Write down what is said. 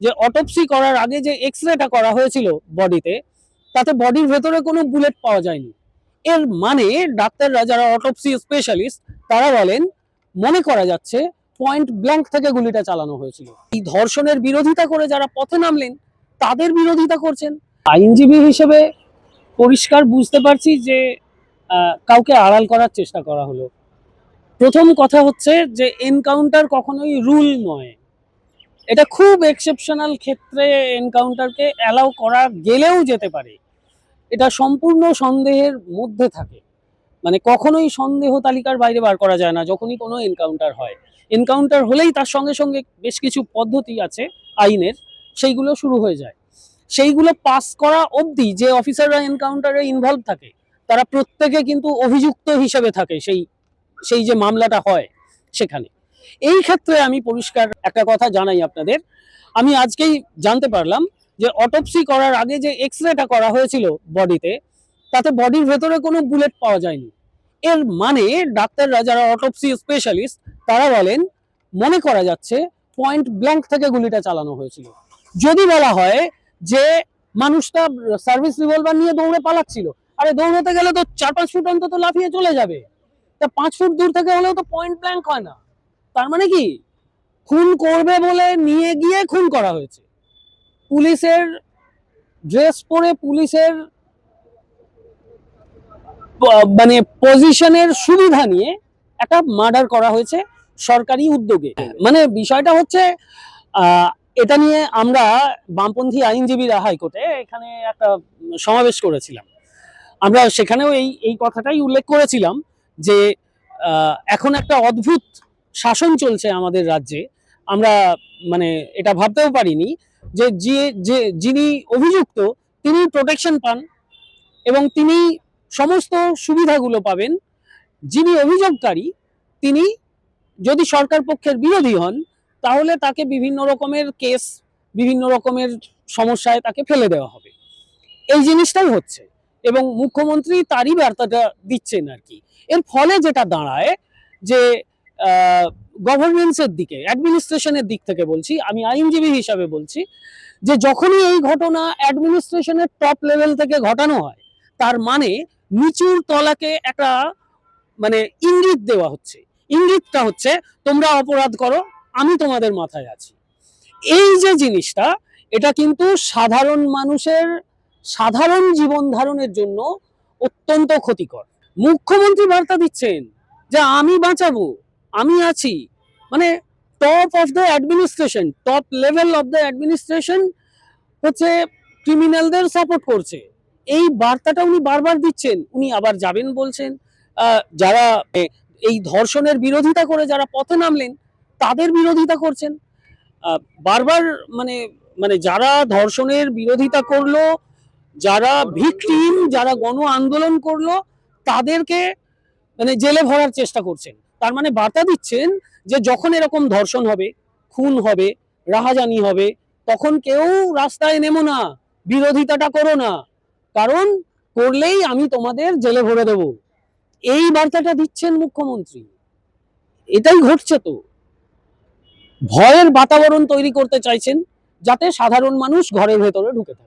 যে অটোপসি করার আগে যে এক্সরেটা করা হয়েছিল বডিতে, তাতে বডির ভেতরে কোনো বুলেট পাওয়া যায়নি। এর মানে ডাক্তাররা যারা অটোপসি স্পেশালিস্ট তারা বলেন মনে করা যাচ্ছে পয়েন্ট ব্ল্যাঙ্ক থেকে গুলিটা চালানো হয়েছিল। এই ধর্ষণের বিরোধিতা করে যারা পথে নামলেন তাদের বিরোধিতা করছেন। আইনজীবী হিসেবে পরিষ্কার বুঝতে পারছি যে কাউকে আড়াল করার চেষ্টা করা হলো। প্রথম কথা হচ্ছে যে এনকাউন্টার কখনোই রুল নয়। এটা খুব এক্সেপশনাল ক্ষেত্রে এনকাউন্টারকে অ্যালাউ করা গেলেও যেতে পারে। এটা সম্পূর্ণ সন্দেহের মধ্যে থাকে, মানে কখনোই সন্দেহ তালিকার বাইরে বার করা যায় না যখনই কোনো এনকাউন্টার হয়। এনকাউন্টার হলেই তার সঙ্গে সঙ্গে বেশ কিছু পদ্ধতি আছে আইনের, সেইগুলো শুরু হয়ে যায়। সেইগুলো পাস করা অবধি যে অফিসাররা এনকাউন্টারে ইনভলভ থাকে তারা প্রত্যেকে কিন্তু অভিযুক্ত হিসেবে থাকে সেই সেই যে মামলাটা হয় সেখানে। এই ক্ষেত্রে আমি পরিষ্কার একটা কথা জানাই আপনাদের, আমি আজকেই জানতে পারলাম যে অটোপসি করার আগে যে এক্সরেটা করা হয়েছিল বডিতে, তাতে বডির ভেতরে কোনো বুলেট পাওয়া যায়নি। এর মানে ডাক্তাররা যারা অটোপসি স্পেশালিস্ট তারা বলেন মনে করা যাচ্ছে পয়েন্ট ব্ল্যাঙ্ক থেকে গুলিটা চালানো হয়েছিল। যদি বলা হয় যে মানুষটা সার্ভিস রিভলভার নিয়ে দৌড়ে পালাচ্ছিল, আরে দৌড়াতে গেলে তো 4-5 ফুট অন্তত লাফিয়ে চলে যাবে, তা 5 ফুট দূর থেকে হলেও তো পয়েন্ট ব্ল্যাঙ্ক হয় না। তার মানে কি খুন করবে বলে নিয়ে গিয়ে খুন করা হয়েছে। পুলিশের ড্রেস পরে পুলিশের মানে পজিশনের সুবিধা নিয়ে একটা মার্ডার করা হয়েছে সরকারি উদ্যোগে। মানে বিষয়টা হচ্ছে এটা নিয়ে আমরা বামপন্থী আইনজীবীরা হাইকোর্টে এখানে একটা সমাবেশ করেছিলাম। আমরা সেখানেও এই এই কথাটাই উল্লেখ করেছিলাম যে এখন একটা অদ্ভুত শাসন চলছে আমাদের রাজ্যে। আমরা মানে এটা ভাবতেও পারিনি যে যিনি অভিযুক্ত তিনি প্রোটেকশন পান এবং তিনি সমস্ত সুবিধাগুলো পাবেন। যিনি অভিযোগকারী তিনি যদি সরকার পক্ষের বিরোধী হন তাহলে তাকে বিভিন্ন রকমের কেস, বিভিন্ন রকমের সমস্যায় তাকে ফেলে দেওয়া হবে। এই জিনিসটাই হচ্ছে এবং মুখ্যমন্ত্রী তারই বার্তাটা দিচ্ছেন আর কি। এর ফলে যেটা দাঁড়ায় যে গভর্নেন্সের দিকে, অ্যাডমিনিস্ট্রেশনের দিক থেকে বলছি, আমি আইনজীবী হিসাবে বলছি যে যখনই এই ঘটনা অ্যাডমিনিস্ট্রেশনের টপ লেভেল থেকে ঘটানো হয় তার মানে নিচুর তলাকে একটা মানে ইঙ্গিত দেওয়া হচ্ছে। ইঙ্গিতটা হচ্ছে তোমরা অপরাধ করো, আমি তোমাদের মাথায় আছি। এই যে জিনিসটা, এটা কিন্তু সাধারণ মানুষের সাধারণ জীবন ধারণের জন্য অত্যন্ত ক্ষতিকর। মুখ্যমন্ত্রী বার্তা দিচ্ছেন যে আমি বাঁচাবো, আমি আছি, মানে top of the administration, top level of the administration হচ্ছে ক্রিমিনালদের সাপোর্ট করছে। এই বার্তাটা উনি বারবার দিচ্ছেন। উনি আবার যাবেন বলছেন যারা এই ধর্ষণের বিরোধিতা করে যারা পথে নামলেন তাদের বিরোধিতা করছেন বারবার। মানে মানে যারা ধর্ষণের বিরোধিতা করলো, যারা ভিকটিম, যারা গণ আন্দোলন করলো তাদেরকে মানে জেলে ভরার চেষ্টা করছেন। তার মানে বার্তা দিচ্ছেন যে যখন এরকম ধর্ষণ হবে, খুন হবে, রাহাজানি হবে, তখন কেউ রাস্তায় নেমো না, বিরোধিতাটা করো না, কারণ করলেই আমি তোমাদের জেলে ভরে দেব। এই বার্তাটা দিচ্ছেন মুখ্যমন্ত্রী। এটাই ঘটছে তো, ভয়ের বাতাবরণ তৈরি করতে চাইছেন যাতে সাধারণ মানুষ ঘরের ভেতরে ঢুকে থাকে।